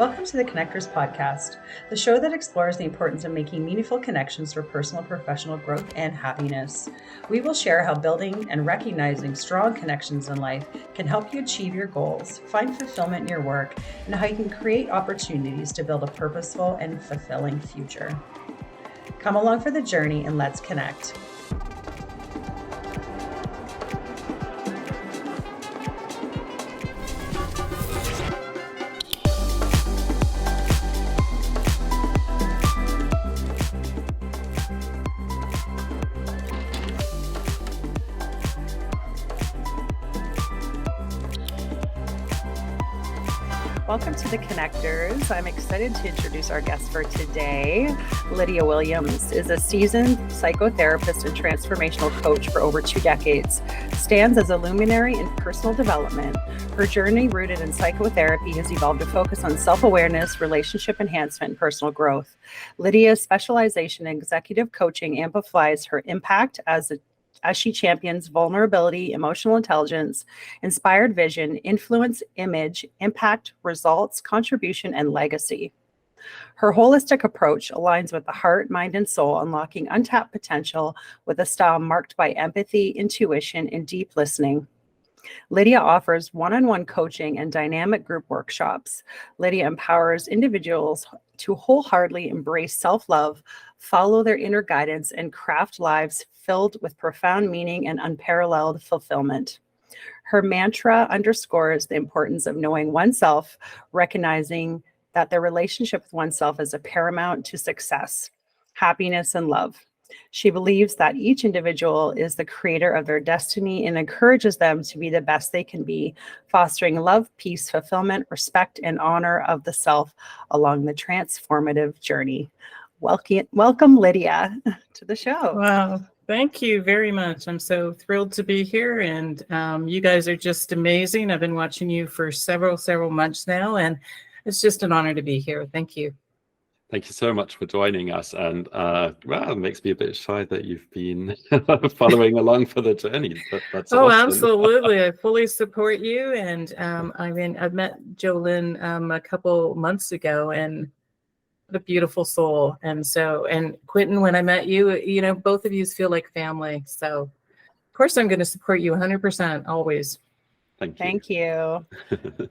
Welcome to the Connectors Podcast, the show that explores the importance of making meaningful connections for personal and professional growth and happiness. We will share how building and recognizing strong connections in life can help you achieve your goals, find fulfillment in your work, and how you can create opportunities to build a purposeful and fulfilling future. Come along for the journey and let's connect. Welcome to the Connectors. I'm excited to introduce our guest for today. Lydia Willems is a seasoned psychotherapist and transformational coach for over 2 decades, stands as a luminary in personal development. Her journey rooted in psychotherapy has evolved to focus on self-awareness, relationship enhancement, and personal growth. Lydia's specialization in executive coaching amplifies her impact as she champions vulnerability, emotional intelligence, inspired vision, influence, image, impact, results, contribution, and legacy. Her holistic approach aligns with the heart, mind, and soul, unlocking untapped potential with a style marked by empathy, intuition, and deep listening. Lydia offers one-on-one coaching and dynamic group workshops. Lydia empowers individuals to wholeheartedly embrace self-love, follow their inner guidance, and craft lives filled with profound meaning and unparalleled fulfillment. Her mantra underscores the importance of knowing oneself, recognizing that the relationship with oneself is a paramount to success, happiness, and love. She believes that each individual is the creator of their destiny and encourages them to be the best they can be, fostering love, peace, fulfillment, respect, and honor of the self along the transformative journey. Welcome, Lydia, to the show. Wow. Thank you very much. I'm so thrilled to be here, and you guys are just amazing. I've been watching you for several months now, and it's just an honor to be here. Thank you. Thank you so much for joining us. And it makes me a bit shy that you've been following along for the journey. That's awesome. Absolutely. I fully support you. And I've met Jolynn a couple months ago, and what a beautiful soul. And Quentin, when I met you, both of you feel like family. So of course I'm going to support you 100% always. Thank you.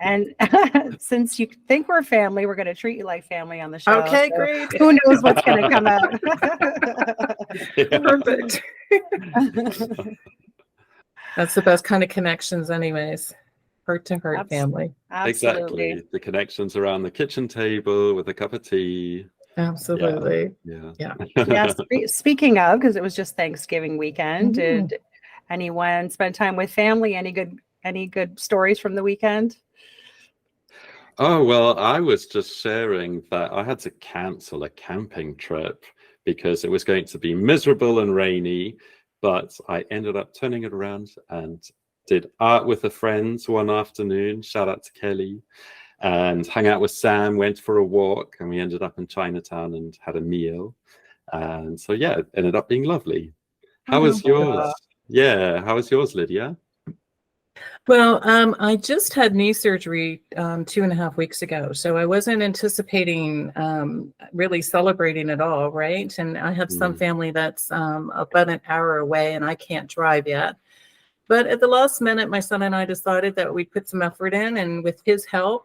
And since you think we're family, we're going to treat you like family on the show. Okay, so great. Who knows what's going to come out? Perfect. That's the best kind of connections anyways. Heart to heart family. Absolutely. Exactly. The connections around the kitchen table with a cup of tea. Absolutely. Yeah. Speaking of, because it was just Thanksgiving weekend, did anyone spend time with family? Any good stories from the weekend? Oh, well, I was just sharing that I had to cancel a camping trip because it was going to be miserable and rainy, but I ended up turning it around and did art with a friend one afternoon. Shout out to Kelly. And hung out with Sam, went for a walk, and we ended up in Chinatown and had a meal. And so, it ended up being lovely. How was yours? Yeah, how was yours, Lydia? Well, I just had knee surgery 2.5 weeks ago, so I wasn't anticipating really celebrating at all, right? And I have some family that's about an hour away, and I can't drive yet. But at the last minute, my son and I decided that we'd put some effort in, and with his help,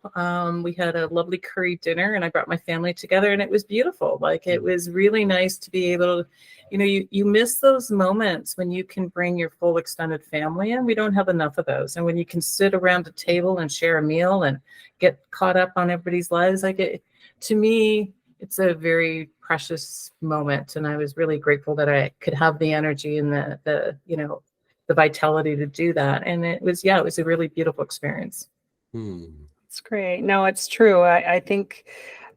we had a lovely curry dinner, and I brought my family together, and it was beautiful. Like, it was really nice to be able to, you miss those moments when you can bring your full extended family in. We don't have enough of those. And when you can sit around a table and share a meal and get caught up on everybody's lives, to me, it's a very precious moment. And I was really grateful that I could have the energy and the vitality to do that. And it was a really beautiful experience. It's great. No, it's true. I think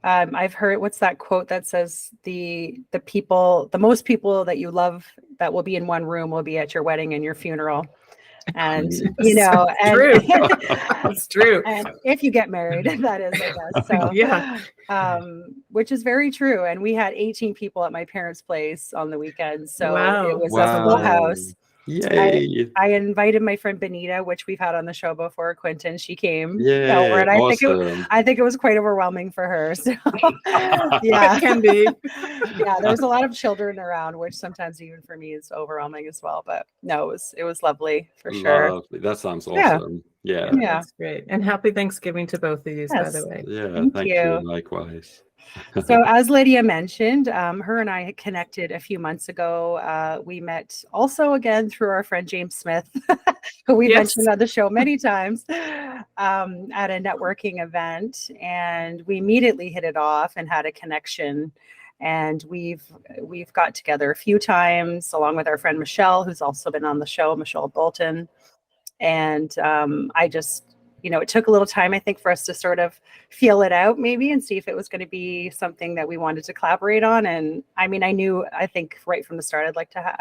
I've heard, what's that quote that says the most people that you love that will be in one room will be at your wedding and your funeral. And, true. It's true. And if you get married, that is, I guess. So, which is very true. And we had 18 people at my parents' place on the weekend. So it was a full house. Yay. I invited my friend Benita, which we've had on the show before. Quentin, she came over, Yeah, and awesome. I think it was quite overwhelming for her. So It can be. yeah, there was a lot of children around, which sometimes even for me is overwhelming as well. But no, it was lovely for sure. Lovely. That sounds Yeah. awesome. Yeah. Oh, Yeah. that's great. And happy Thanksgiving to both of you, by the Yes. way. Yeah, Thank thank you. you. Likewise. So, as Lydia mentioned, her and I had connected a few months ago. We met also again through our friend James Smith, who we Yes. mentioned on the show many times, at a networking event, and we immediately hit it off and had a connection. And we've got together a few times, along with our friend Michelle, who's also been on the show, Michelle Bolton. And I just, it took a little time, I think, for us to sort of feel it out maybe and see if it was going to be something that we wanted to collaborate on. And I mean, I think right from the start, I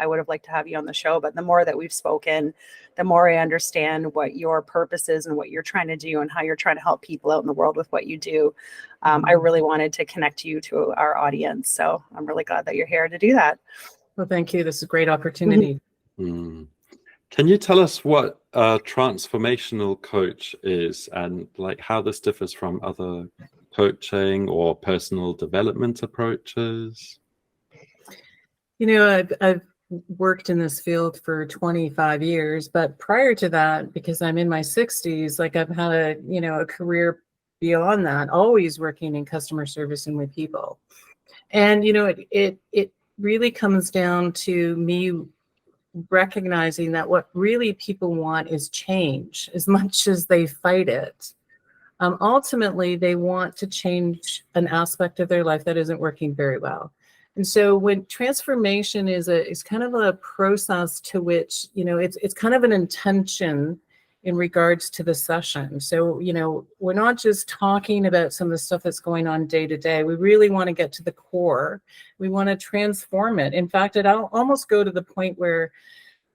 would have liked to have you on the show, but the more that we've spoken, the more I understand what your purpose is and what you're trying to do and how you're trying to help people out in the world with what you do. I really wanted to connect you to our audience. So I'm really glad that you're here to do that. Well, thank you. This is a great opportunity. Can you tell us what a transformational coach is and like how this differs from other coaching or personal development approaches? I've worked in this field for 25 years, but prior to that, because I'm in my 60s, like I've had a career beyond that, always working in customer service and with people. And, it really comes down to me recognizing that what really people want is change as much as they fight it. Ultimately, they want to change an aspect of their life that isn't working very well. And so when transformation is kind of a process to which, it's kind of an intention in regards to the session. So, we're not just talking about some of the stuff that's going on day to day. We really want to get to the core. We want to transform it. In fact, I'll almost go to the point where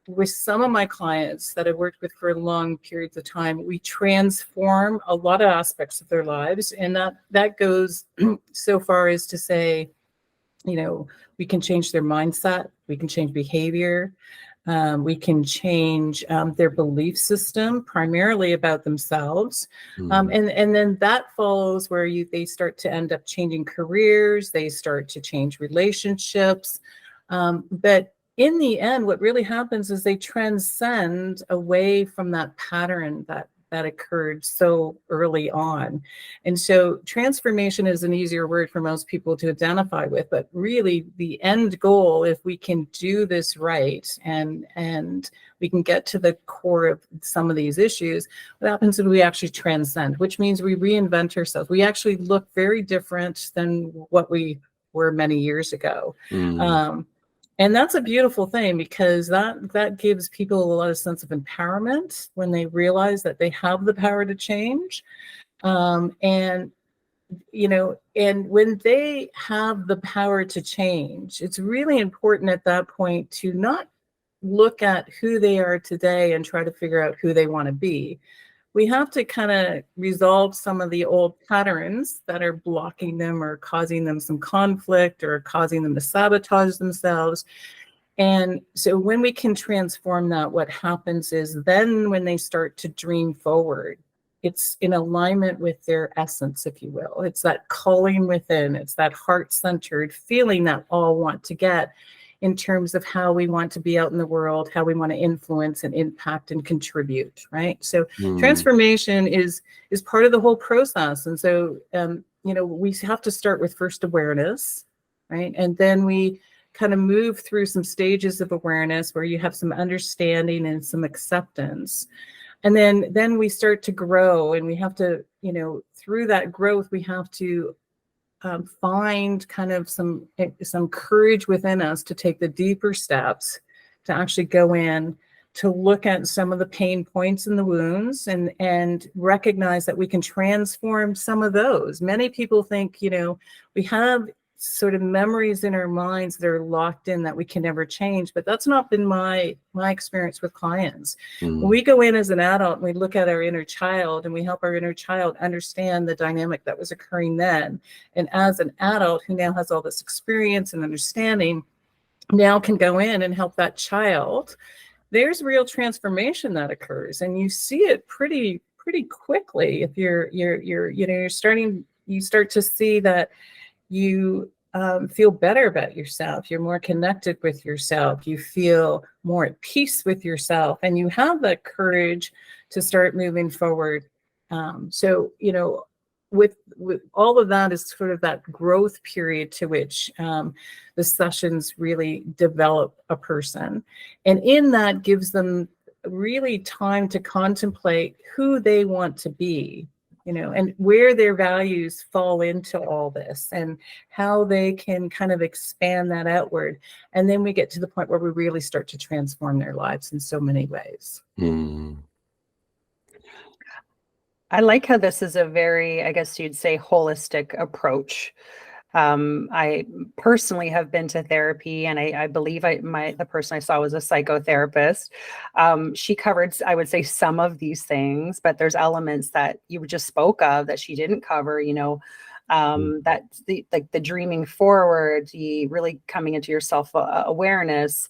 with some of my clients that I've worked with for long periods of time, we transform a lot of aspects of their lives. And that goes so far as to say, we can change their mindset, we can change behavior, we can change their belief system, primarily about themselves. And then that follows where they start to end up changing careers, they start to change relationships. But in the end, what really happens is they transcend away from that pattern that occurred so early on. And so transformation is an easier word for most people to identify with, but really the end goal, if we can do this right and we can get to the core of some of these issues, what happens is we actually transcend, which means we reinvent ourselves. We actually look very different than what we were many years ago. And that's a beautiful thing because that gives people a lot of sense of empowerment when they realize that they have the power to change. And when they have the power to change, it's really important at that point to not look at who they are today and try to figure out who they want to be. We have to kind of resolve some of the old patterns that are blocking them or causing them some conflict or causing them to sabotage themselves. And so when we can transform that, what happens is then when they start to dream forward, it's in alignment with their essence, if you will. It's that calling within, it's that heart-centered feeling that all want to get in terms of how we want to be out in the world, how we want to influence and impact and contribute, right? So transformation is part of the whole process. And so, we have to start with first awareness, right? And then we kind of move through some stages of awareness where you have some understanding and some acceptance. And then we start to grow, and we have to, through that growth, we have to find kind of some courage within us to take the deeper steps to actually go in to look at some of the pain points and the wounds and recognize that we can transform some of those. Many people think, we have sort of memories in our minds that are locked in that we can never change, but that's not been my experience with clients. When we go in as an adult and we look at our inner child and we help our inner child understand the dynamic that was occurring then, and as an adult who now has all this experience and understanding, now can go in and help that child there's real transformation that occurs, and you see it pretty quickly. If you start to see that you feel better about yourself, you're more connected with yourself, you feel more at peace with yourself, and you have that courage to start moving forward. So, with all of that is sort of that growth period to which the sessions really develop a person. And in that gives them really time to contemplate who they want to be, and where their values fall into all this, and how they can kind of expand that outward. And then we get to the point where we really start to transform their lives in so many ways. I like how this is a very, I guess you'd say, holistic approach. I personally have been to therapy, and I believe the person I saw was a psychotherapist. She covered, I would say, some of these things, but there's elements that you just spoke of that she didn't cover. That the dreaming forward, the really coming into your self awareness.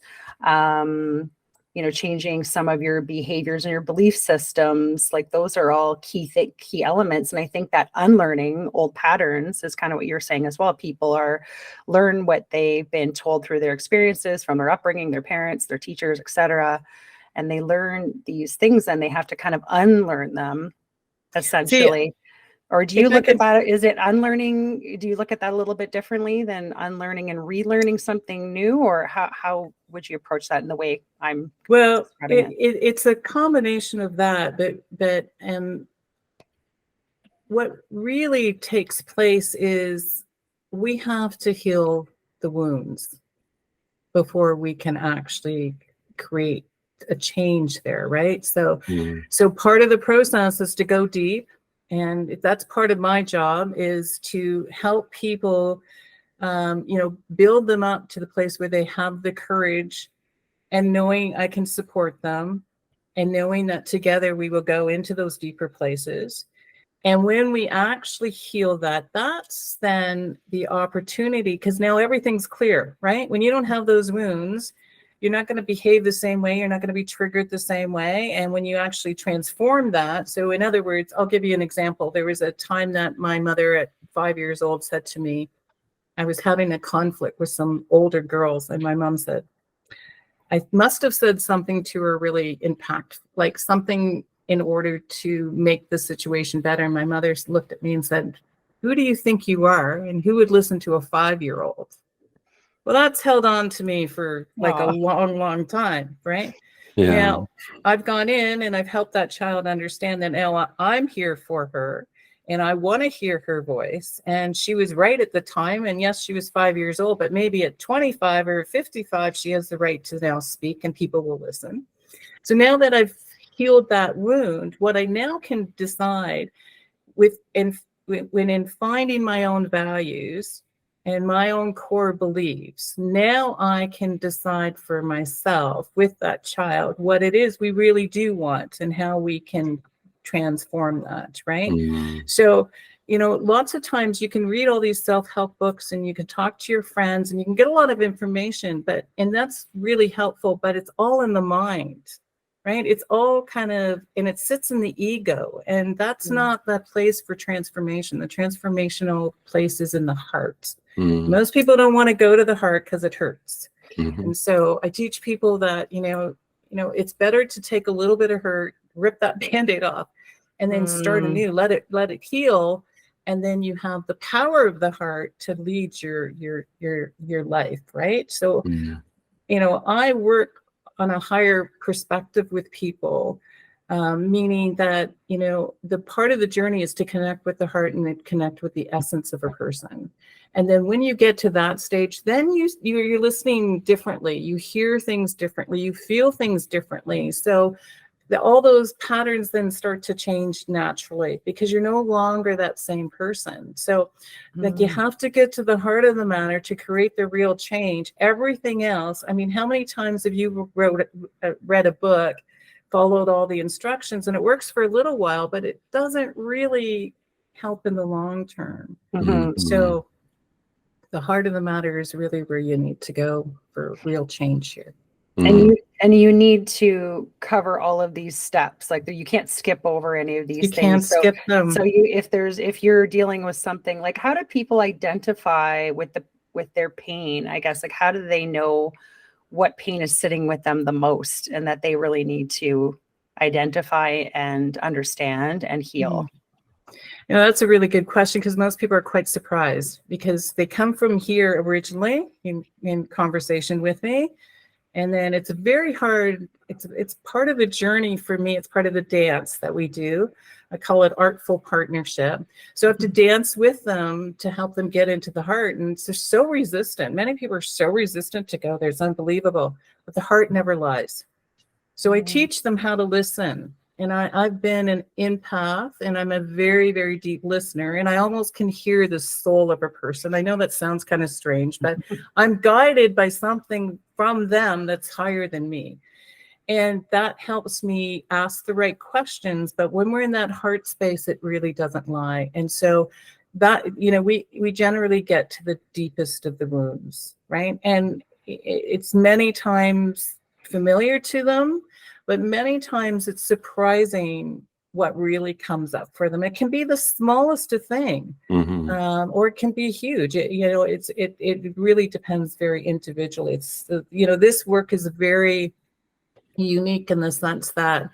Changing some of your behaviors and your belief systems, like those are all key elements. And I think that unlearning old patterns is kind of what you're saying as well. People learn what they've been told through their experiences from their upbringing, their parents, their teachers, etc. And they learn these things, and they have to kind of unlearn them, essentially. Or do you look at that? Is it unlearning? Do you look at that a little bit differently than unlearning and relearning something new? Or how would you approach that in the way I'm? Well, it's a combination of that, but what really takes place is we have to heal the wounds before we can actually create a change there, right? So part of the process is to go deep. And that's part of my job, is to help people, build them up to the place where they have the courage, and knowing I can support them, and knowing that together we will go into those deeper places. And when we actually heal that, that's then the opportunity, because now everything's clear, right? When you don't have those wounds, you're not going to behave the same way. You're not going to be triggered the same way. And when you actually transform that, so in other words, I'll give you an example. There was a time that my mother at 5 years old said to me, I was having a conflict with some older girls. And my mom said, I must have said something to her really impactful, like something in order to make the situation better. And my mother looked at me and said, who do you think you are? And who would listen to a 5-year-old? Well, that's held on to me for like a long time, right? Yeah. Now, I've gone in and I've helped that child understand that now I'm here for her, and I want to hear her voice. And she was right at the time. And yes, she was 5 years old, but maybe at 25 or 55, she has the right to now speak, and people will listen. So now that I've healed that wound, what I now can decide when in finding my own values and my own core beliefs, now I can decide for myself with that child what it is we really do want and how we can transform that, right? So, lots of times you can read all these self-help books, and you can talk to your friends, and you can get a lot of information, and that's really helpful, but it's all in the mind, right? It's all kind of, and it sits in the ego, and that's not that place for transformation. The transformational place is in the heart. Most people don't want to go to the heart because it hurts. And so I teach people that, it's better to take a little bit of hurt, rip that Band-Aid off, and then start anew, let it heal. And then you have the power of the heart to lead your life, right? So, I work on a higher perspective with people, meaning that, the part of the journey is to connect with the heart and then connect with the essence of a person. And then when you get to that stage, then you're listening differently. You hear things differently. You feel things differently. So all those patterns then start to change naturally, because you're no longer that same person. So like you have to get to the heart of the matter to create the real change. Everything else, I mean, how many times have you read a book, followed all the instructions, and it works for a little while, but it doesn't really help in the long term. So the heart of the matter is really where you need to go for real change here. And And you need to cover all of these steps. Like you can't skip over any of these You things. can't skip them. So if you're dealing with something, like how do people identify with their pain? I guess, like how do they know what pain is sitting with them the most and that they really need to identify and understand and heal? You know, that's a really good question, because most people are quite surprised because they come from here originally in conversation with me. And then it's very hard. It's part of the journey for me. It's part of the dance that we do. I call it artful partnership. So I have to dance with them to help them get into the heart. And they're so resistant. Many people are so resistant to go there. It's unbelievable. But the heart never lies. So I teach them how to listen. And I've been an empath, and I'm a very, very deep listener, and I almost can hear the soul of a person. I know that sounds kind of strange, but I'm guided by something from them that's higher than me. And that helps me ask the right questions. But when we're in that heart space, it really doesn't lie. And so that, you know, we generally get to the deepest of the wounds, right? And it's many times familiar to them, but many times it's surprising what really comes up for them. It can be the smallest of thing, or it can be huge. It really depends very individually. This work is very unique in the sense that,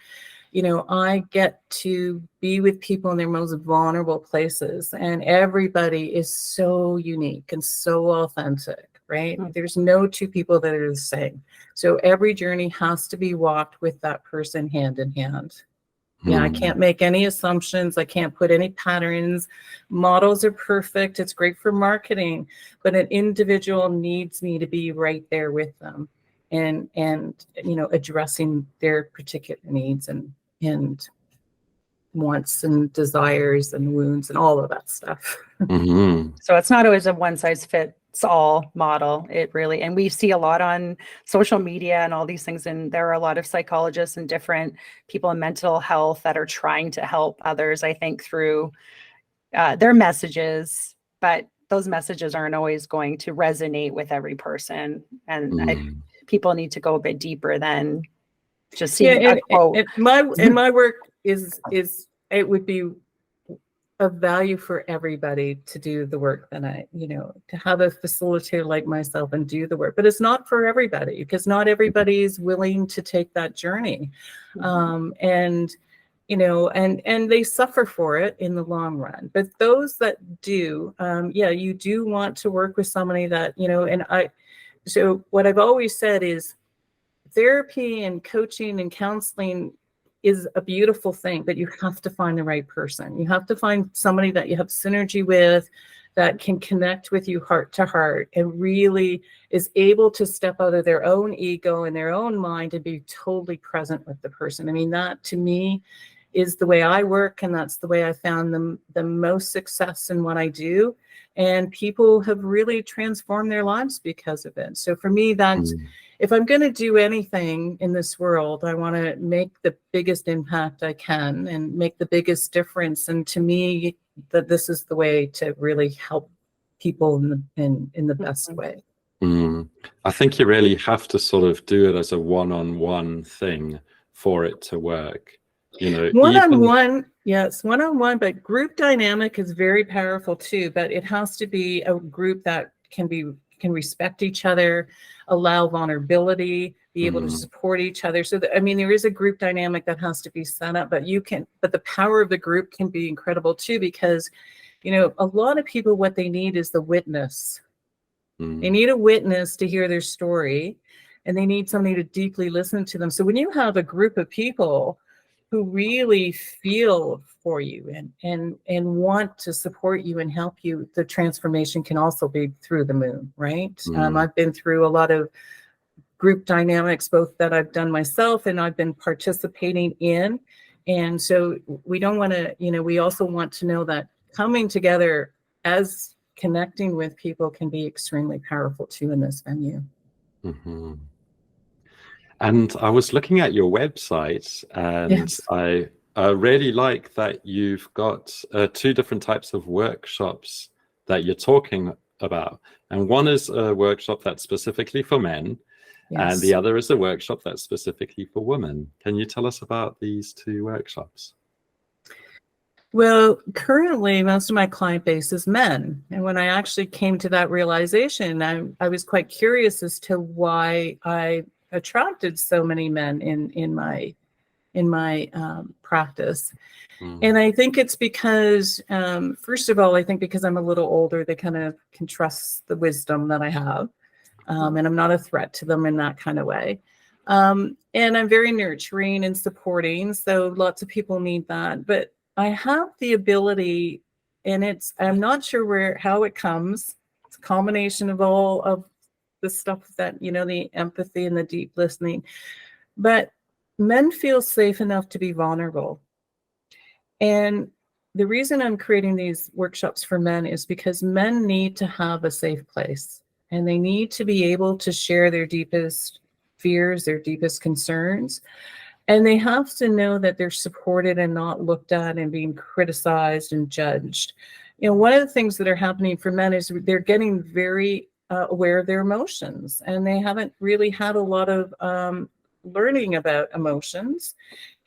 I get to be with people in their most vulnerable places, and everybody is so unique and so authentic. Right? There's no two people that are the same. So every journey has to be walked with that person hand in hand. Yeah, I can't make any assumptions. I can't put any patterns. Models are perfect. It's great for marketing, but an individual needs me to be right there with them and addressing their particular needs and wants and desires and wounds and all of that stuff. So it's not always a one size fits all model. It really, and we see a lot on social media and all these things. And there are a lot of psychologists and different people in mental health that are trying to help others, I think, through their messages, but those messages aren't always going to resonate with every person. And people need to go a bit deeper than just seeing a quote. And my work is it would be of value for everybody to do the work that to have a facilitator like myself and do the work, but it's not for everybody because not everybody is willing to take that journey. And they suffer for it in the long run, but those that do, you do want to work with somebody that, so what I've always said is therapy and coaching and counseling is a beautiful thing, but you have to find the right person. You have to find somebody that you have synergy with, that can connect with you heart to heart and really is able to step out of their own ego and their own mind and be totally present with the person. I mean, that to me is the way I work, and that's the way I found the most success in what I do. And people have really transformed their lives because of it. So for me, that's if I'm going to do anything in this world, I want to make the biggest impact I can and make the biggest difference. And to me, that this is the way to really help people in the best way. I think you really have to sort of do it as a one-on-one thing for it to work. One-on-one, yes, one-on-one, but group dynamic is very powerful too. But it has to be a group that can respect each other, allow vulnerability, be able to support each other. So there is a group dynamic that has to be set up, but the power of the group can be incredible too, because a lot of people, what they need is the witness. They need a witness to hear their story, and they need somebody to deeply listen to them. So when you have a group of people who really feel for you and want to support you and help you, the transformation can also be through the moon, right? I've been through a lot of group dynamics, both that I've done myself and I've been participating in. And so we don't want to, we also want to know that coming together as connecting with people can be extremely powerful too in this venue. And I was looking at your website, and Yes. I really like that you've got 2 different types of workshops that you're talking about. And one is a workshop that's specifically for men, And the other is a workshop that's specifically for women. Can you tell us about these two workshops? Well, currently, most of my client base is men. And when I actually came to that realization, I was quite curious as to why I attracted so many men in my practice. And I think it's because, first of all, I think because I'm a little older, they kind of can trust the wisdom that I have. And I'm not a threat to them in that kind of way. And I'm very nurturing and supporting. So lots of people need that. But I have the ability, and I'm not sure how it comes. It's a combination of all of the stuff that, the empathy and the deep listening. But men feel safe enough to be vulnerable. And the reason I'm creating these workshops for men is because men need to have a safe place, and they need to be able to share their deepest fears, their deepest concerns. And they have to know that they're supported and not looked at and being criticized and judged. One of the things that are happening for men is they're getting very aware of their emotions, and they haven't really had a lot of learning about emotions.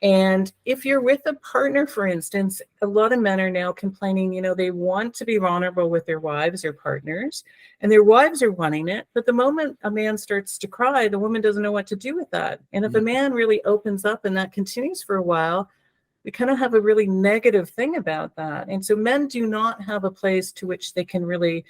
And if you're with a partner, for instance, a lot of men are now complaining, they want to be vulnerable with their wives or partners, and their wives are wanting it. But the moment a man starts to cry, the woman doesn't know what to do with that. And if a man really opens up and that continues for a while, we kind of have a really negative thing about that. And so men do not have a place to which they can really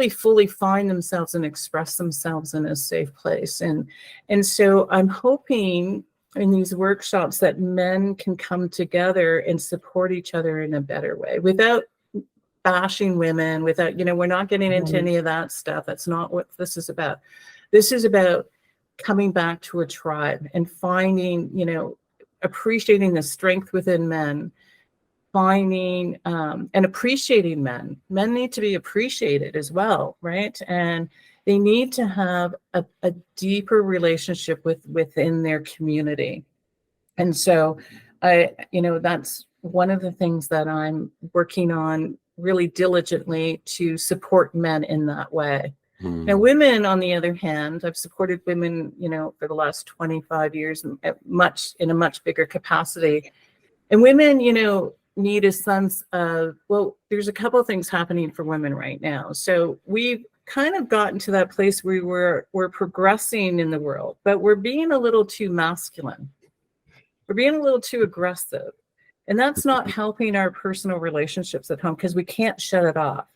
fully find themselves and express themselves in a safe place. And so I'm hoping in these workshops that men can come together and support each other in a better way without bashing women, without, we're not getting into any of that stuff. That's not what this is about. This is about coming back to a tribe and finding, appreciating the strength within men, finding and appreciating men. Men need to be appreciated as well, right? And they need to have a deeper relationship within their community. And so that's one of the things that I'm working on really diligently to support men in that way. Now, women, on the other hand, I've supported women, for the last 25 years in a much bigger capacity. And women, need a sense of, well, there's a couple of things happening for women right now. So we've kind of gotten to that place where we're progressing in the world, but we're being a little too masculine. We're being a little too aggressive. And that's not helping our personal relationships at home because we can't shut it off.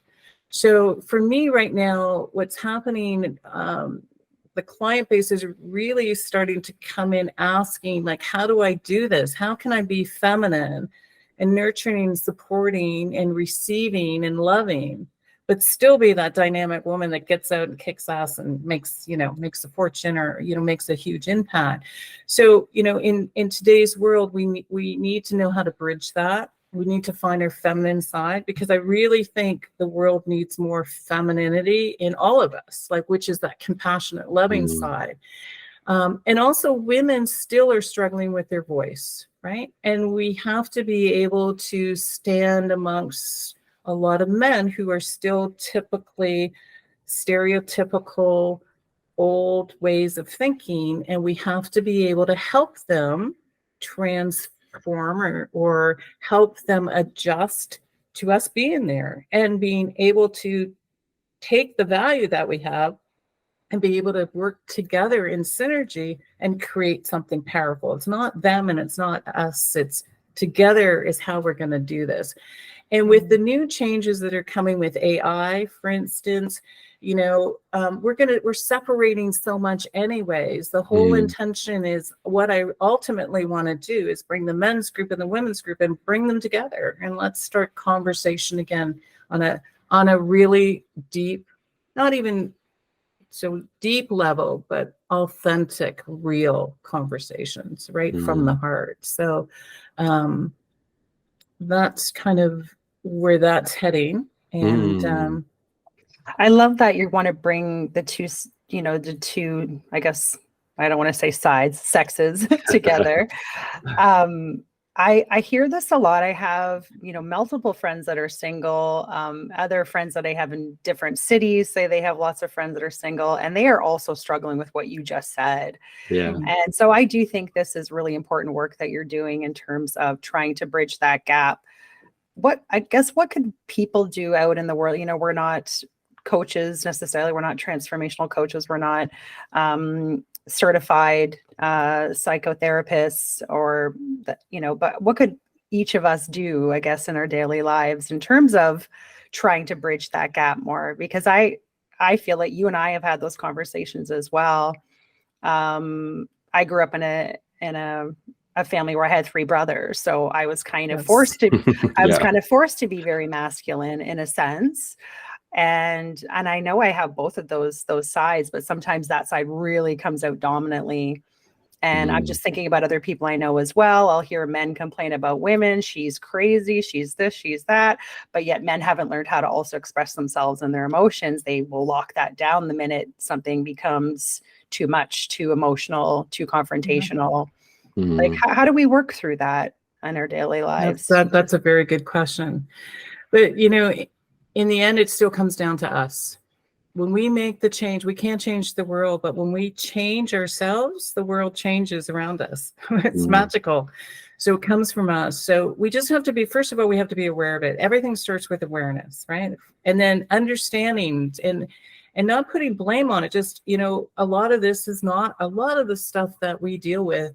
So for me right now, what's happening, the client base is really starting to come in asking, like, how do I do this? How can I be feminine and nurturing and supporting and receiving and loving, but still be that dynamic woman that gets out and kicks ass and makes a fortune or, makes a huge impact. So, in today's world, we need to know how to bridge that. We need to find our feminine side, because I really think the world needs more femininity in all of us, which is that compassionate, loving side. And also women still are struggling with their voice, right? And we have to be able to stand amongst a lot of men who are still typically stereotypical old ways of thinking, and we have to be able to help them transform or help them adjust to us being there and being able to take the value that we have and be able to work together in synergy and create something powerful. It's not them and it's not us. It's together is how we're going to do this. And with the new changes that are coming with AI, for instance, we're separating so much anyways. The whole intention is, what I ultimately want to do is bring the men's group and the women's group and bring them together. And let's start conversation again on a really deep, not even so deep level, but authentic, real conversations right from the heart. So that's kind of where that's heading. And I love that you want to bring the two, I guess, I don't want to say sexes together. I hear this a lot. I have, multiple friends that are single, other friends that I have in different cities say they have lots of friends that are single, and they are also struggling with what you just said. Yeah. And so I do think this is really important work that you're doing in terms of trying to bridge that gap. What could people do out in the world? We're not coaches necessarily. We're not transformational coaches. We're not certified psychotherapists but what could each of us do, I guess, in our daily lives in terms of trying to bridge that gap more? Because I feel like you and I have had those conversations as well. I grew up in a family where I had 3 brothers, so I was kind of forced to be very masculine in a sense. And I know I have both of those sides, but sometimes that side really comes out dominantly. And I'm just thinking about other people I know as well. I'll hear men complain about women. She's crazy. She's this, she's that. But yet men haven't learned how to also express themselves and their emotions. They will lock that down the minute something becomes too much, too emotional, too confrontational. Like, how do we work through that in our daily lives? That's a very good question. But, in the end, it still comes down to us. When we make the change, we can't change the world, but when we change ourselves, the world changes around us. It's magical. So it comes from us. So we just have to be, first of all, we have to be aware of it. Everything starts with awareness, right? And then understanding and not putting blame on it. Just, a lot of this is not, a lot of the stuff that we deal with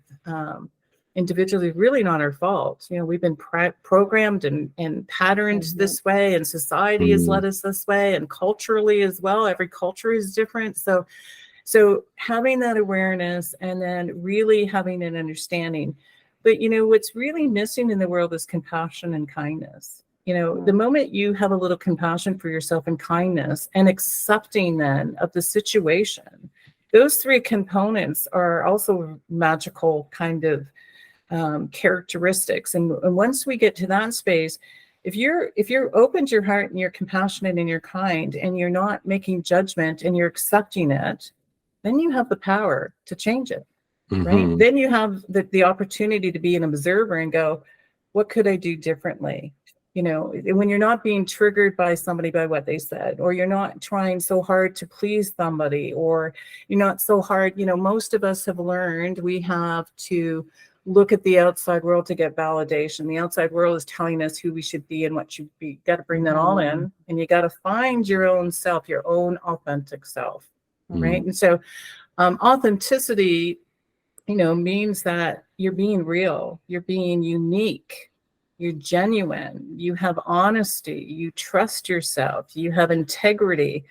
individually, really not our fault. We've been programmed and patterned this way, and society has led us this way, and culturally as well. Every culture is different. So having that awareness and then really having an understanding. But, what's really missing in the world is compassion and kindness. The moment you have a little compassion for yourself and kindness and accepting then of the situation, those 3 components are also magical kind of characteristics. And once we get to that space, if you're open to your heart and you're compassionate and you're kind and you're not making judgment and you're accepting it, then you have the power to change it, right? Then you have the opportunity to be an observer and go, what could I do differently? When you're not being triggered by somebody, by what they said, or you're not trying so hard to please somebody, or you're not so hard, most of us have learned we have to look at the outside world to get validation. The outside world is telling us who we should be and what should be. Got to bring that all in, and you got to find your own self, your own authentic self, right? And so authenticity, means that you're being real, you're being unique, you're genuine, you have honesty, you trust yourself, you have integrity.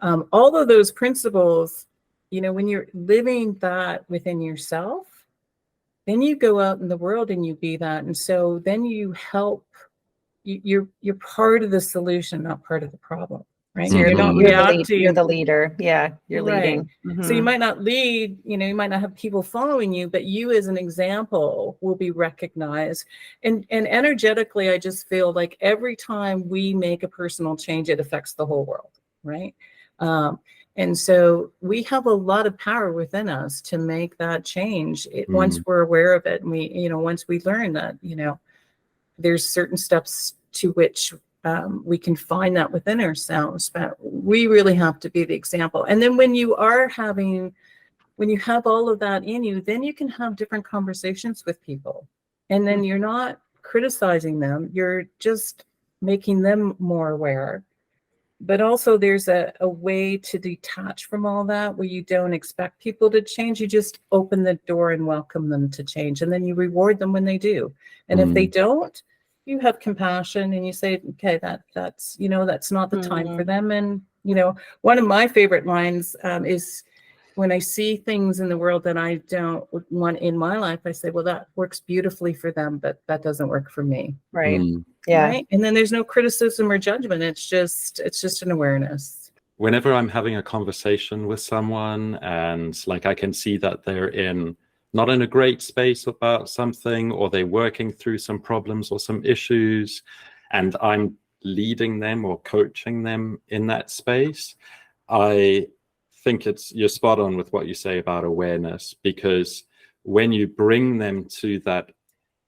All of those principles, when you're living that within yourself, then you go out in the world and you be that. And so then you help, you're part of the solution, not part of the problem, right? So You're not reacting. You're the leader. Yeah, you're leading. So you might not lead, you might not have people following you, but you as an example will be recognized. And energetically, I just feel like every time we make a personal change, it affects the whole world, right? And so we have a lot of power within us to make that change once we're aware of it. And we, once we learn that, there's certain steps to which we can find that within ourselves, but we really have to be the example. And then when you have all of that in you, then you can have different conversations with people. And then you're not criticizing them, you're just making them more aware. But also there's a way to detach from all that, where you don't expect people to change. You just open the door and welcome them to change. And then you reward them when they do. And if they don't, you have compassion and you say, okay, that's not the time for them. And, one of my favorite lines is, when I see things in the world that I don't want in my life, I say, well, that works beautifully for them, but that doesn't work for me. Right. Yeah. Right? And then there's no criticism or judgment. It's just an awareness. Whenever I'm having a conversation with someone and I can see that they're not in a great space about something, or they're working through some problems or some issues, and I'm leading them or coaching them in that space, I think you're spot on with what you say about awareness, because when you bring them to that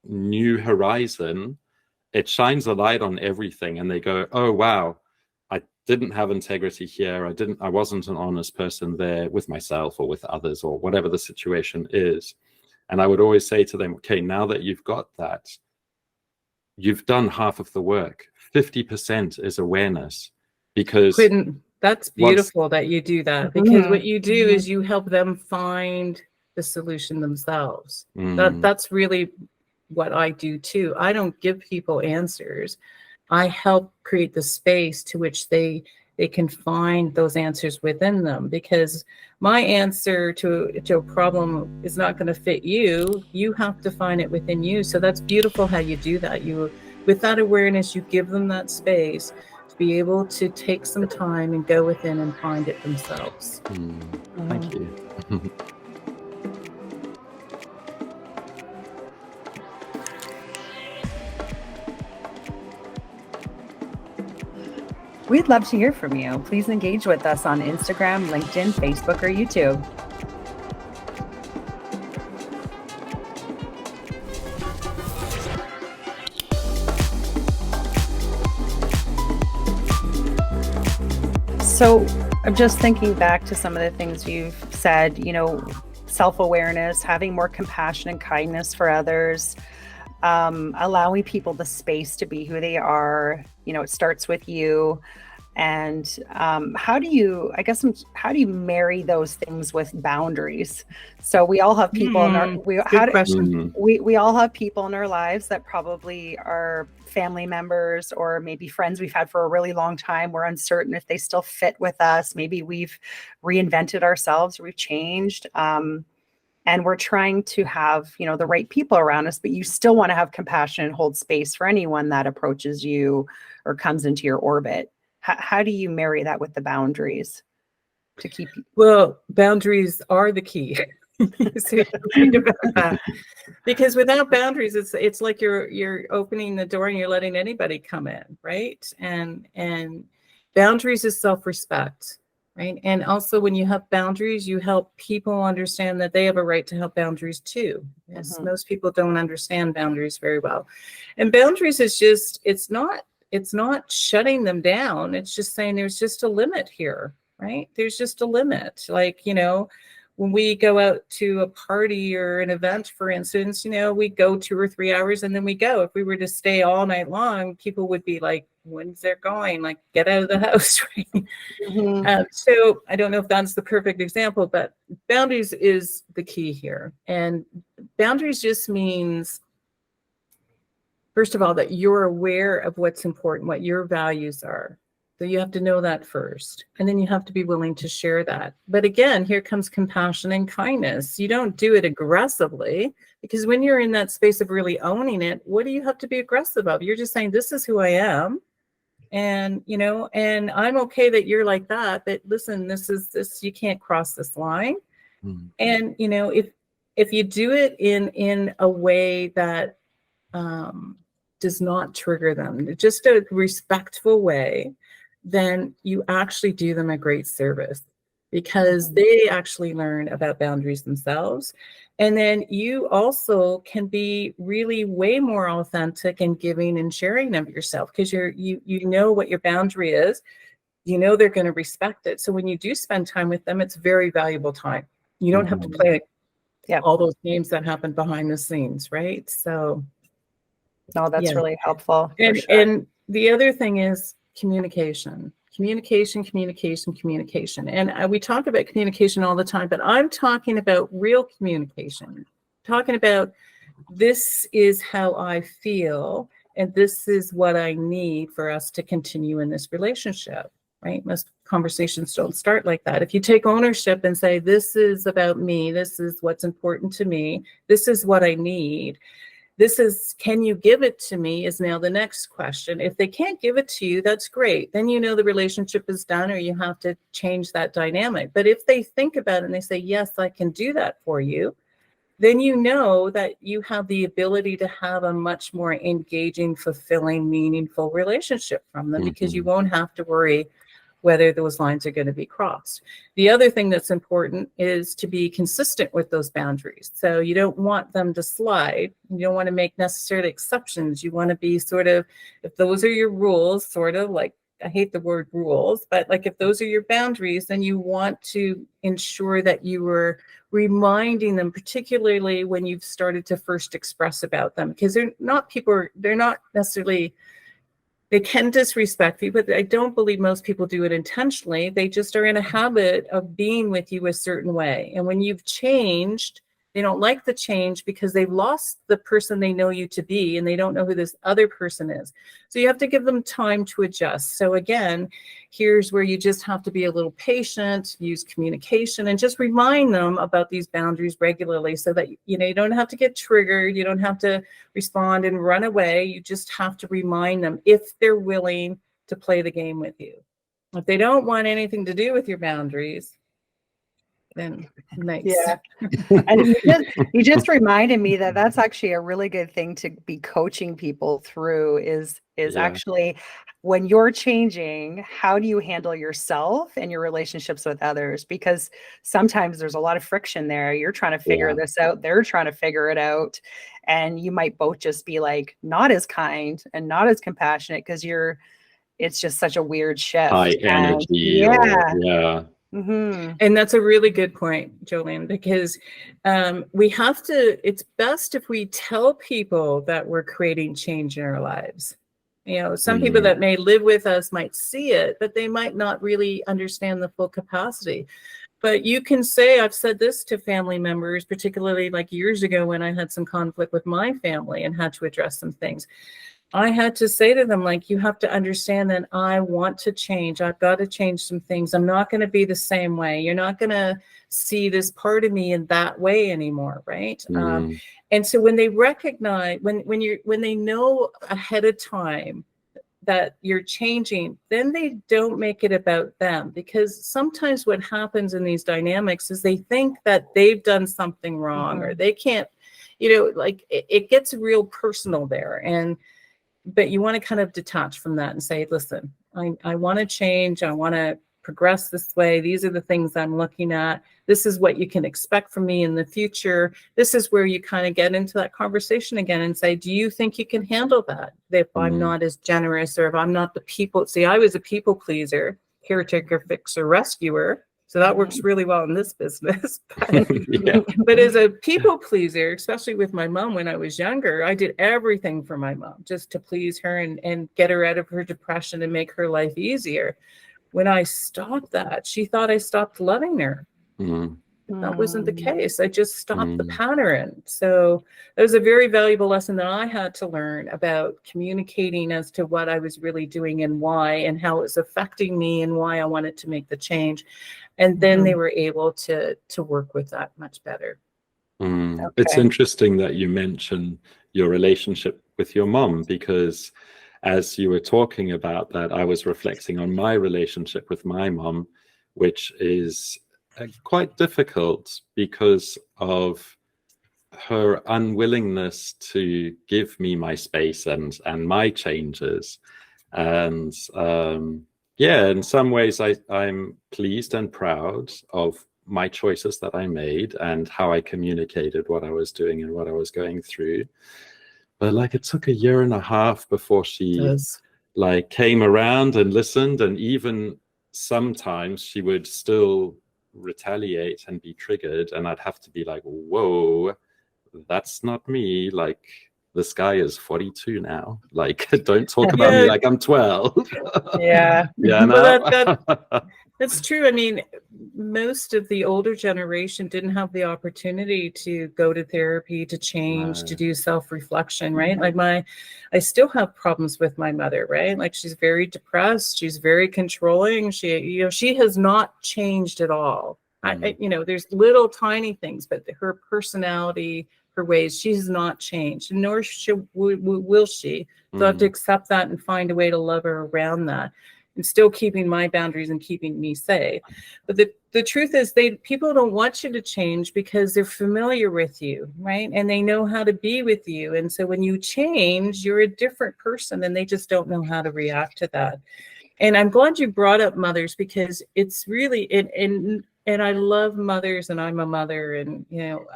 new horizon, it shines a light on everything, and they go, oh wow, I didn't have integrity here, I wasn't an honest person there with myself or with others or whatever the situation is. And I would always say to them, okay, now that you've got that, you've done half of the work. 50% is awareness. Because that's beautiful that you do that, because what you do is you help them find the solution themselves. That's really what I do too. I don't give people answers. I help create the space to which they can find those answers within them, because my answer to a problem is not going to fit you. You have to find it within you. So that's beautiful how you do that. With that awareness, you give them that space to be able to take some time and go within and find it themselves. Thank you. We'd love to hear from you. Please engage with us on Instagram, LinkedIn, Facebook, or YouTube. So I'm just thinking back to some of the things you've said, self-awareness, having more compassion and kindness for others, allowing people the space to be who they are. It starts with you. And how do you marry those things with boundaries? So we all have people we all have people in our lives that probably are family members or maybe friends we've had for a really long time. We're uncertain if they still fit with us. Maybe we've reinvented ourselves, we've changed. And we're trying to have, the right people around us, but you still want to have compassion and hold space for anyone that approaches you or comes into your orbit. How do you marry that with the boundaries to keep? Well, boundaries are the key. So think about that. Because without boundaries, it's like you're opening the door and you're letting anybody come in, right? And boundaries is self-respect, right? And also when you have boundaries, you help people understand that they have a right to have boundaries too. Yes, most people don't understand boundaries very well. And boundaries is just, it's not shutting them down. It's just saying there's just a limit here, right? There's just a limit. Like, when we go out to a party or an event, for instance, we go 2 or 3 hours and then we go. If we were to stay all night long, people would be like, when's they're going? Like, get out of the house, right? So I don't know if that's the perfect example, but boundaries is the key here. And boundaries just means, first of all, that you're aware of what's important, what your values are. So you have to know that first, and then you have to be willing to share that. But again, here comes compassion and kindness. You don't do it aggressively, because when you're in that space of really owning it, what do you have to be aggressive of? You're just saying, this is who I am. And, and I'm okay that you're like that, but listen, this, you can't cross this line. And, if you do it in a way that does not trigger them, just a respectful way, then you actually do them a great service, because they actually learn about boundaries themselves. And then you also can be really way more authentic and giving and sharing of yourself, because you know what your boundary is, they're going to respect it. So when you do spend time with them, it's very valuable time. You don't have to play all those games that happen behind the scenes, right? So no, that's really helpful. And the other thing is communication. And we talk about communication all the time, but I'm talking about real communication, talking about, this is how I feel, and this is what I need for us to continue in this relationship, right? Most conversations don't start like that. If you take ownership and say, this is about me, this is what's important to me, this is what I need, can you give it to me, is now the next question. If they can't give it to you, that's great. Then the relationship is done, or you have to change that dynamic. But if they think about it and they say, yes, I can do that for you, then that you have the ability to have a much more engaging, fulfilling, meaningful relationship from them, because you won't have to worry, whether those lines are going to be crossed. The other thing that's important is to be consistent with those boundaries. So you don't want them to slide. You don't want to make necessarily exceptions. You want to be sort of, if those are your rules, sort of like, I hate the word rules, but like if those are your boundaries, then you want to ensure that you were reminding them, particularly when you've started to first express about them, because they're not necessarily, they can disrespect you, but I don't believe most people do it intentionally. They just are in a habit of being with you a certain way. And when you've changed, they don't like the change because they've lost the person they know you to be, and they don't know who this other person is. So you have to give them time to adjust. So again, here's where you just have to be a little patient, use communication, and just remind them about these boundaries regularly so that, you know, you don't have to get triggered. You don't have to respond and run away. You just have to remind them if they're willing to play the game with you. If they don't want anything to do with your boundaries, then nice. Yeah. And you just reminded me that that's actually a really good thing to be coaching people through is actually when you're changing, how do you handle yourself and your relationships with others? Because sometimes there's a lot of friction there. You're trying to figure this out. They're trying to figure it out. And you might both just be like not as kind and not as compassionate because it's just such a weird shift. High energy. Mm-hmm. And that's a really good point, Jolene, because we have to, it's best if we tell people that we're creating change in our lives. You know, some people that may live with us might see it, but they might not really understand the full capacity. But you can say, I've said this to family members, particularly like years ago when I had some conflict with my family and had to address some things. I had to say to them, like, you have to understand that I want to change. I've got to change some things. I'm not going to be the same way. You're not going to see this part of me in that way anymore, right? And so when they recognize, when they know ahead of time that you're changing, then they don't make it about them. Because sometimes what happens in these dynamics is they think that they've done something wrong or they can't, you know, like it gets real personal there. But you want to kind of detach from that and say, listen, I want to change. I want to progress this way. These are the things I'm looking at. This is what you can expect from me in the future. This is where you kind of get into that conversation again and say, do you think you can handle that? If I'm not as generous or if I'm not the people. See, I was a people pleaser, caretaker, fixer, rescuer. So that works really well in this business. But as a people pleaser, especially with my mom when I was younger, I did everything for my mom just to please her and get her out of her depression and make her life easier. When I stopped that, she thought I stopped loving her. That wasn't the case. I just stopped the pattern. So that was a very valuable lesson that I had to learn about communicating as to what I was really doing and why and how it was affecting me and why I wanted to make the change. And then they were able to work with that much better. It's interesting that you mention your relationship with your mom, because as you were talking about that, I was reflecting on my relationship with my mom, which is quite difficult because of her unwillingness to give me my space and my changes. And in some ways I'm pleased and proud of my choices that I made and how I communicated what I was doing and what I was going through. But like it took 1.5 years before she like came around and listened, and even sometimes she would still retaliate and be triggered, and I'd have to be like, whoa, that's not me. Like, this guy is 42 now. Like, don't talk about me like I'm 12. That's true. I mean, most of the older generation didn't have the opportunity to go to therapy, to change, to do self-reflection, right? Like I still have problems with my mother, right? Like, she's very depressed. She's very controlling. She has not changed at all. There's little tiny things, but her personality, her ways, she's not changed, nor will she. So I have to accept that and find a way to love her around that, and still keeping my boundaries and keeping me safe. But the truth is, people don't want you to change because they're familiar with you, right? And they know how to be with you. And so when you change, you're a different person, and they just don't know how to react to that. And I'm glad you brought up mothers, because it's really, and I love mothers, and I'm a mother, and, you know,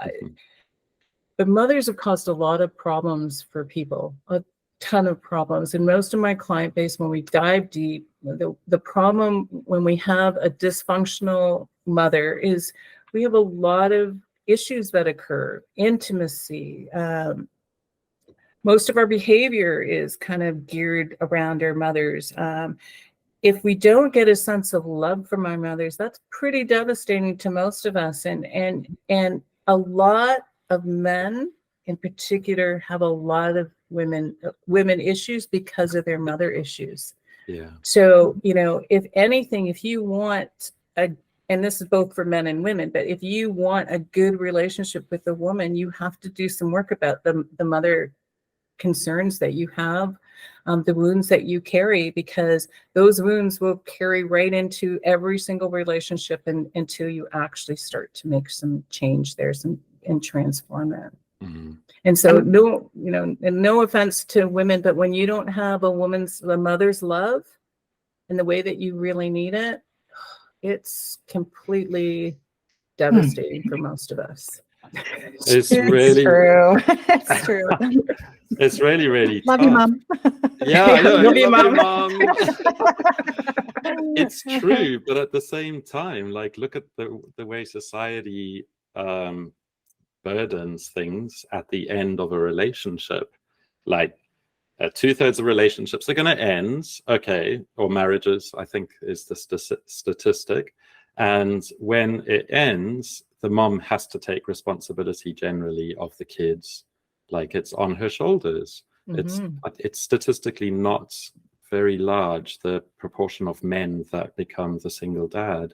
but mothers have caused a lot of problems for people, a ton of problems. And most of my client base, when we dive deep, the problem when we have a dysfunctional mother is we have a lot of issues that occur, intimacy. Most of our behavior is kind of geared around our mothers. If we don't get a sense of love from our mothers, that's pretty devastating to most of us. And a lot of men in particular have a lot of women issues because of their mother issues. Yeah. So, you know, if anything, if you want and this is both for men and women, but if you want a good relationship with a woman, you have to do some work about the mother concerns that you have, the wounds that you carry, because those wounds will carry right into every single relationship until you actually start to make some change there, and transform it. Mm-hmm. And so, no, you know, and no offense to women, but when you don't have a mother's love in the way that you really need it, it's completely devastating for most of us. It's really true. It's true. It's really, really Love tough. you, Mom. Yeah, I know. Love you, Love you, Mom. Mom. It's true, but at the same time, like, look at the way society burdens things at the end of a relationship. Like, 2/3 of relationships are going to end, okay, or marriages, I think, is the statistic. And when it ends, the mom has to take responsibility generally of the kids. Like, it's on her shoulders. It's statistically not very large, the proportion of men that become the single dad.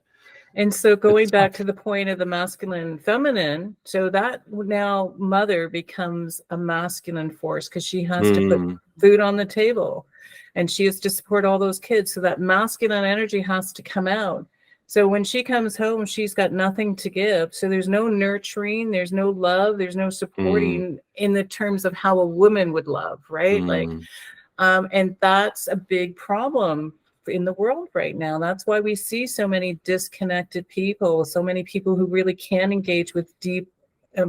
And so going back to the point of the masculine and feminine, so that now mother becomes a masculine force, because she has to put food on the table, and she has to support all those kids. So that masculine energy has to come out. So when she comes home, she's got nothing to give. So there's no nurturing, there's no love, there's no supporting in the terms of how a woman would love, right? Like, and that's a big problem in the world right now. That's why we see so many disconnected people, so many people who really can engage with deep,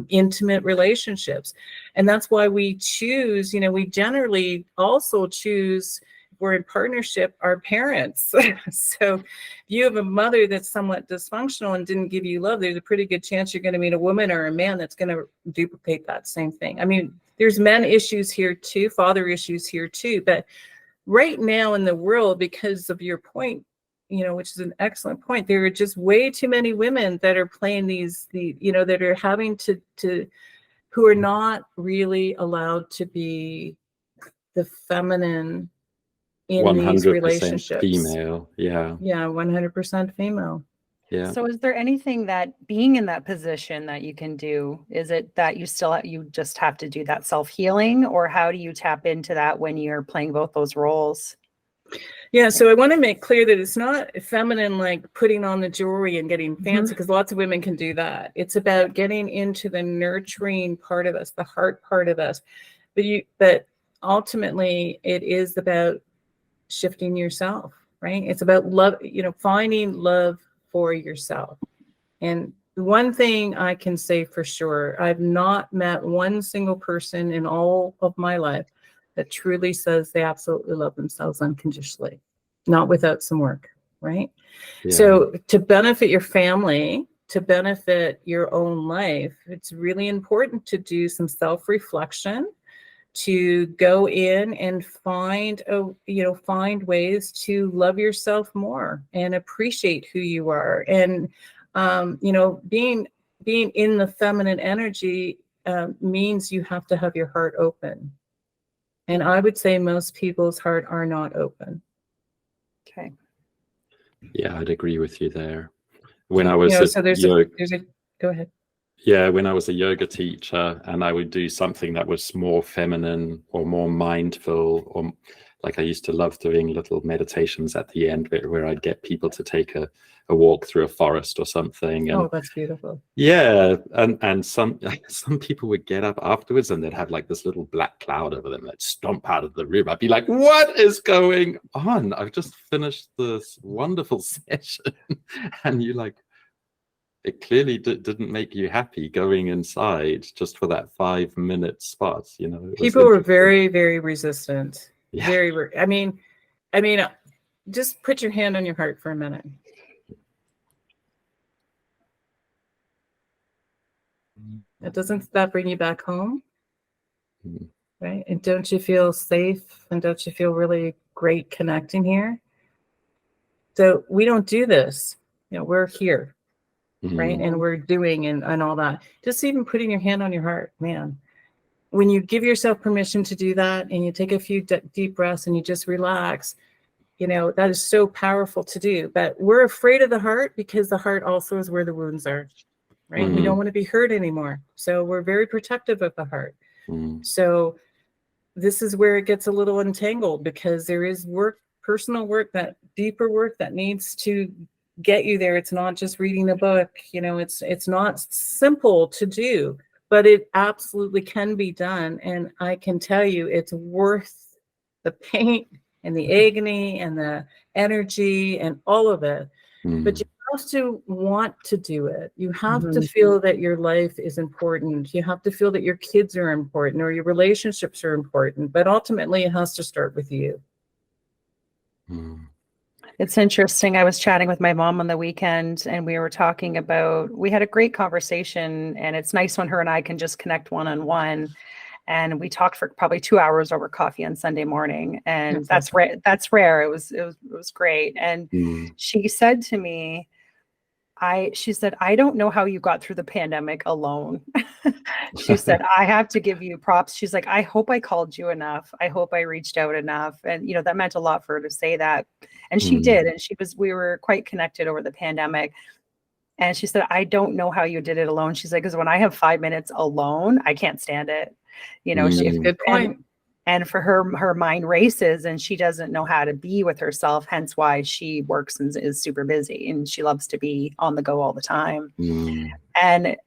intimate relationships. And that's why we choose, you know, we generally also choose, we're in partnership, our parents. So if you have a mother that's somewhat dysfunctional and didn't give you love, there's a pretty good chance you're going to meet a woman or a man that's going to duplicate that same thing. I mean, there's men issues here too, father issues here too, but right now in the world, because of your point, you know, which is an excellent point, there are just way too many women that are playing that are having to who are not really allowed to be the feminine in these 100% relationships. female. Yeah. 100% female. Yeah. So is there anything that being in that position that you can do? Is it that you just have to do that self-healing, or how do you tap into that when you're playing both those roles? Yeah, so I want to make clear that it's not feminine like putting on the jewelry and getting fancy, because lots of women can do that. It's about getting into the nurturing part of us, the heart part of us. But ultimately it is about shifting yourself, right? It's about love, you know, finding love for yourself. And one thing I can say for sure, I've not met one single person in all of my life that truly says they absolutely love themselves unconditionally, not without some work, right? Yeah. So to benefit your family, to benefit your own life, it's really important to do some self-reflection, to go in and find ways to love yourself more and appreciate who you are. And being in the feminine energy means you have to have your heart open. And I would say most people's heart are not open. Okay. Yeah, I'd agree with you there. When I was go ahead. Yeah, when I was a yoga teacher and I would do something that was more feminine or more mindful, or like I used to love doing little meditations at the end where I'd get people to take a walk through a forest or something. And Oh, that's beautiful. yeah, and some some people would get up afterwards and they'd have like this little black cloud over them. They'd stomp out of the room. I'd be like, "What is going on? I've just finished this wonderful session," and you like, it clearly didn't make you happy going inside just for that 5-minute spot. You know, People were very, very resistant. Yeah. Very. I mean, just put your hand on your heart for a minute. Doesn't that bring you back home? Mm-hmm. Right? And don't you feel safe? And don't you feel really great connecting here? So we don't do this. You know, we're here, right? And we're doing and all that. Just even putting your hand on your heart, man. When you give yourself permission to do that and you take a few deep breaths and you just relax, you know, that is so powerful to do. But we're afraid of the heart because the heart also is where the wounds are, right? We don't want to be hurt anymore. So we're very protective of the heart. So this is where it gets a little entangled because there is work, personal work, that deeper work that needs to get you there. It's not just reading a book, you know, it's not simple to do, but it absolutely can be done. And I can tell you it's worth the pain and the agony and the energy and all of it. But you have to want to do it. You have to feel that your life is important. You have to feel that your kids are important or your relationships are important. But ultimately, it has to start with you. It's interesting. I was chatting with my mom on the weekend and we were talking about, we had a great conversation, and it's nice when her and I can just connect one-on-one. And we talked for probably 2 hours over coffee on Sunday morning. And that's rare. That's rare. It was great. And she said to me, she said, "I don't know how you got through the pandemic alone." She said, "I have to give you props." She's like, "I hope I called you enough. I hope I reached out enough." And, you know, that meant a lot for her to say that. And she did. And we were quite connected over the pandemic. And she said, "I don't know how you did it alone." She's like, "Because when I have 5 minutes alone, I can't stand it." You know, good point. And for her mind races and she doesn't know how to be with herself, hence why she works and is super busy and she loves to be on the go all the time. And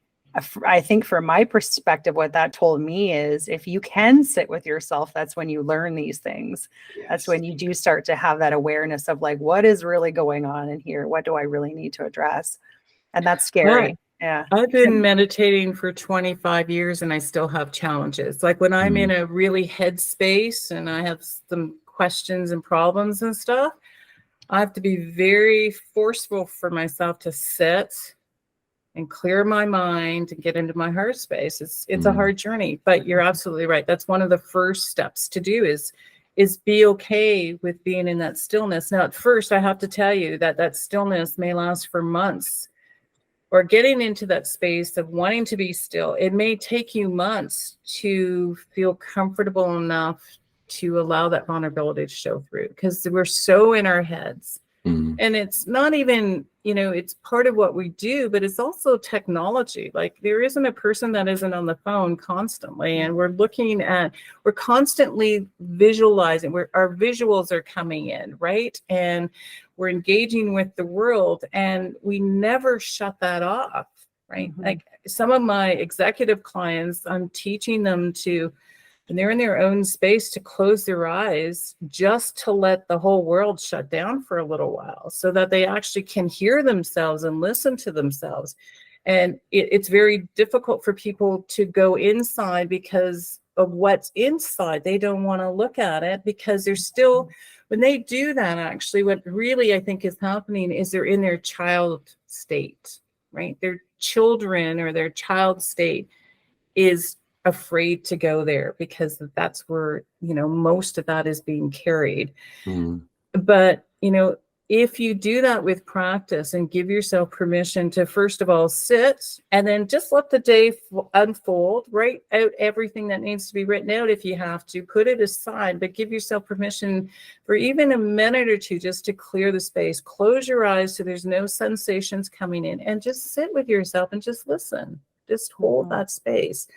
I think from my perspective, what that told me is if you can sit with yourself, that's when you learn these things. That's when you do start to have that awareness of like, what is really going on in here? What do I really need to address? And that's scary. Yeah. I've been meditating for 25 years and I still have challenges. Like when I'm in a really head space and I have some questions and problems and stuff, I have to be very forceful for myself to sit and clear my mind and get into my heart space. It's a hard journey, but you're absolutely right. That's one of the first steps to do is be okay with being in that stillness. Now, at first, I have to tell you that stillness may last for months. Or getting into that space of wanting to be still, it may take you months to feel comfortable enough to allow that vulnerability to show through because we're so in our heads. And it's not even, you know, it's part of what we do, but it's also technology. Like there isn't a person that isn't on the phone constantly. And we're constantly visualizing, our visuals are coming in, right? And we're engaging with the world and we never shut that off, right? Like some of my executive clients, I'm teaching them to, and they're in their own space, to close their eyes just to let the whole world shut down for a little while so that they actually can hear themselves and listen to themselves. And it's very difficult for people to go inside because of what's inside. They don't want to look at it because they're still, when they do that, actually, what really I think is happening is they're in their child state, right? Their children or their child state is afraid to go there because that's where, you know, most of that is being carried. But, you know, if you do that with practice and give yourself permission to, first of all, sit and then just let the day unfold, write out everything that needs to be written out if you have to, put it aside, but give yourself permission for even a minute or two just to clear the space. Close your eyes so there's no sensations coming in and just sit with yourself and just listen. Just hold that space.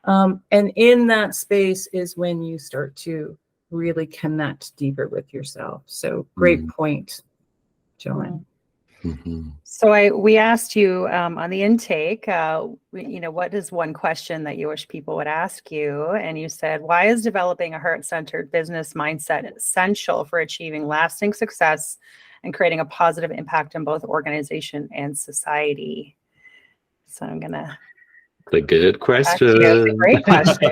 And in that space is when you start to really connect deeper with yourself. So great point, Joanne. So we asked you on the intake, what is one question that you wish people would ask you? And you said, why is developing a heart-centered business mindset essential for achieving lasting success and creating a positive impact in both organization and society? So I'm going to... It's a good question. It's a great question.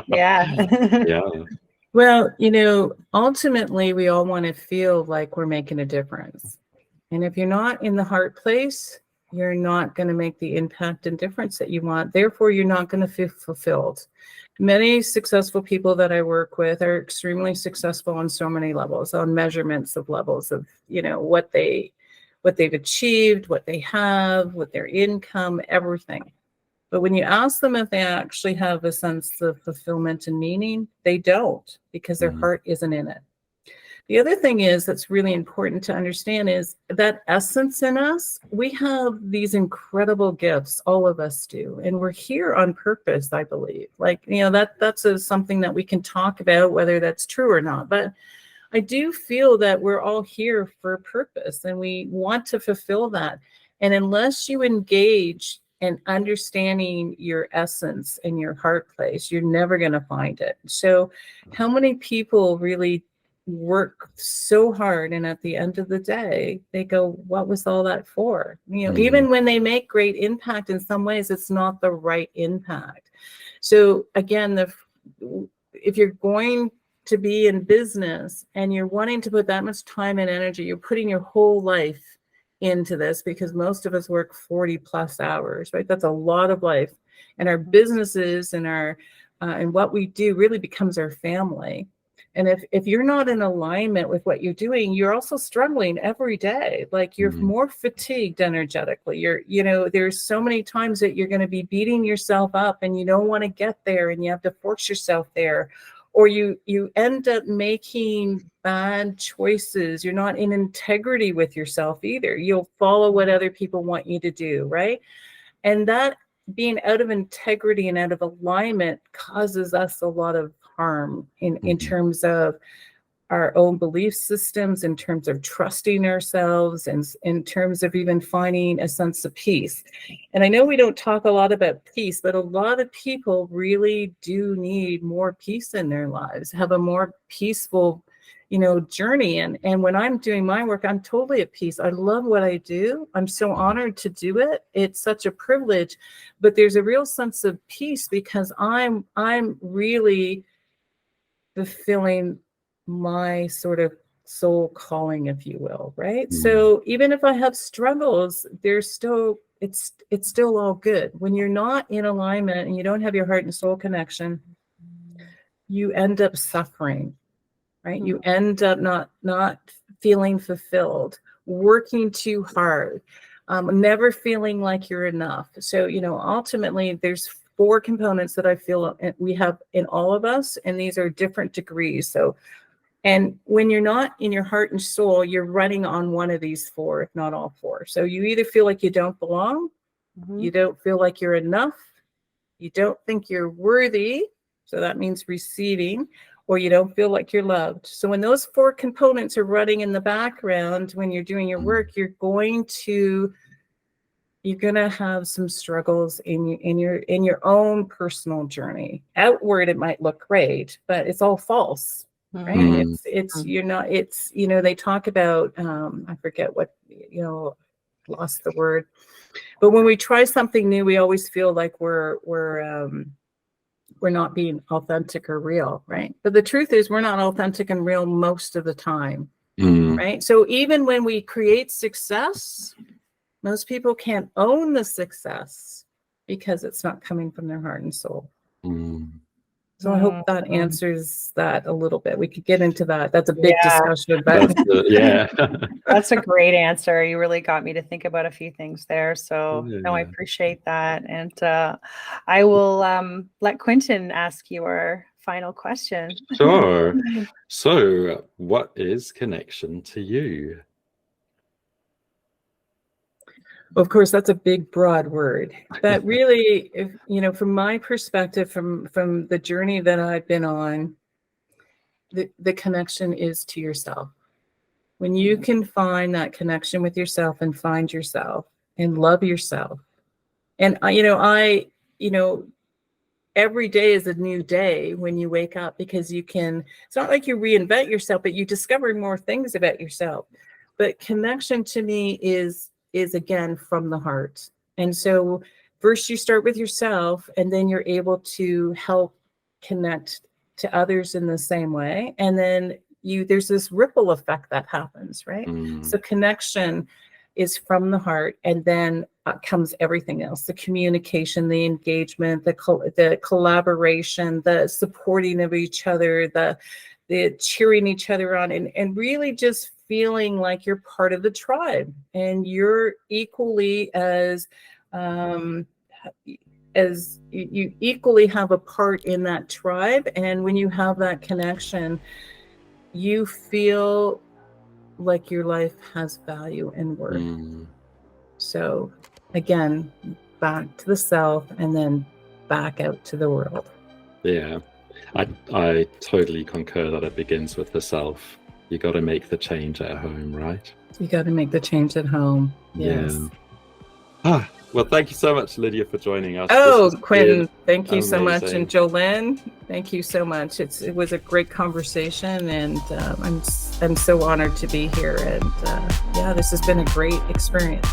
Yeah. Yeah. Well, ultimately, we all want to feel like we're making a difference. And if you're not in the heart place, you're not going to make the impact and difference that you want. Therefore, you're not going to feel fulfilled. Many successful people that I work with are extremely successful on so many levels, on measurements of levels of, what they've achieved, what they have, what their income, everything. But when you ask them if they actually have a sense of fulfillment and meaning, they don't, because their heart isn't in it. The other thing is that's really important to understand is that essence in us, we have these incredible gifts, all of us do. And we're here on purpose, I believe. That's something that we can talk about, whether that's true or not. But I do feel that we're all here for a purpose and we want to fulfill that. And unless you engage in understanding your essence and your heart place, you're never going to find it. So how many people really work so hard, and at the end of the day they go, what was all that for? Even when they make great impact, in some ways it's not the right impact. So again, if you're going to be in business and you're wanting to put that much time and energy, you're putting your whole life into this, because most of us work 40 plus hours, right? That's a lot of life, and our businesses and our and what we do really becomes our family. And if you're not in alignment with what you're doing, you're also struggling every day. Like you're more fatigued energetically. There's so many times that you're going to be beating yourself up and you don't want to get there and you have to force yourself there. Or you end up making bad choices. You're not in integrity with yourself either. You'll follow what other people want you to do, right? And that being out of integrity and out of alignment causes us a lot of harm in terms of our own belief systems, in terms of trusting ourselves, and in terms of even finding a sense of peace. And I know we don't talk a lot about peace, but a lot of people really do need more peace in their lives, have a more peaceful journey. And when I'm doing my work, I'm totally at peace. I love what I do. I'm so honored to do it. It's such a privilege, but there's a real sense of peace because I'm really fulfilling my sort of soul calling, if you will, right? So even if I have struggles, it's still all good. When you're not in alignment and you don't have your heart and soul connection, you end up suffering, right? You end up not feeling fulfilled, working too hard, never feeling like you're enough. So, ultimately there's 4 components that I feel we have in all of us, and these are different degrees. So, and when you're not in your heart and soul, you're running on one of these 4, if not all 4. So you either feel like you don't belong, you don't feel like you're enough, you don't think you're worthy, so that means receiving, or you don't feel like you're loved. So when those 4 components are running in the background, when you're doing your work, you're going to have some struggles in your own personal journey. Outward, it might look great, but it's all false, right? They talk about, I forget what, lost the word, but when we try something new, we always feel like we're not being authentic or real, right? But the truth is we're not authentic and real most of the time, right? So even when we create success, most people can't own the success because it's not coming from their heart and soul. So I hope that answers that a little bit. We could get into that. That's a big discussion. But that's a great answer. You really got me to think about a few things there. So no, I appreciate that. And I will let Quentin ask you our final question. Sure. So what is connection to you? Of course, that's a big, broad word. But really, if, from my perspective, from the journey that I've been on, the connection is to yourself. When you can find that connection with yourself and find yourself and love yourself. And every day is a new day when you wake up, because it's not like you reinvent yourself, but you discover more things about yourself. But connection to me is again from the heart. And so first you start with yourself, and then you're able to help connect to others in the same way. And then there's this ripple effect that happens, right? So connection is from the heart, and then comes everything else: the communication, the engagement, the collaboration, the supporting of each other, the cheering each other on, and really just feeling like you're part of the tribe, and you're equally as you equally have a part in that tribe. And when you have that connection, you feel like your life has value and worth. So again, back to the self, and then back out to the world. Yeah, I totally concur that it begins with the self. You got to make the change at home, right? You got to make the change at home. Yes. Yeah. Well, thank you so much, Lydia, for joining us. Oh, Quentin, thank you so much. amazing. And Jolene, thank you so much. It was a great conversation, and I'm so honored to be here. And this has been a great experience.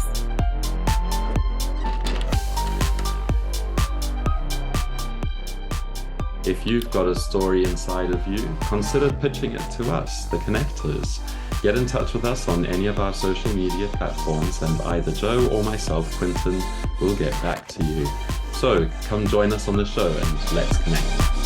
If you've got a story inside of you, consider pitching it to us, the Connectors. Get in touch with us on any of our social media platforms, and either Joe or myself, Quentin, will get back to you. So come join us on the show, and let's connect.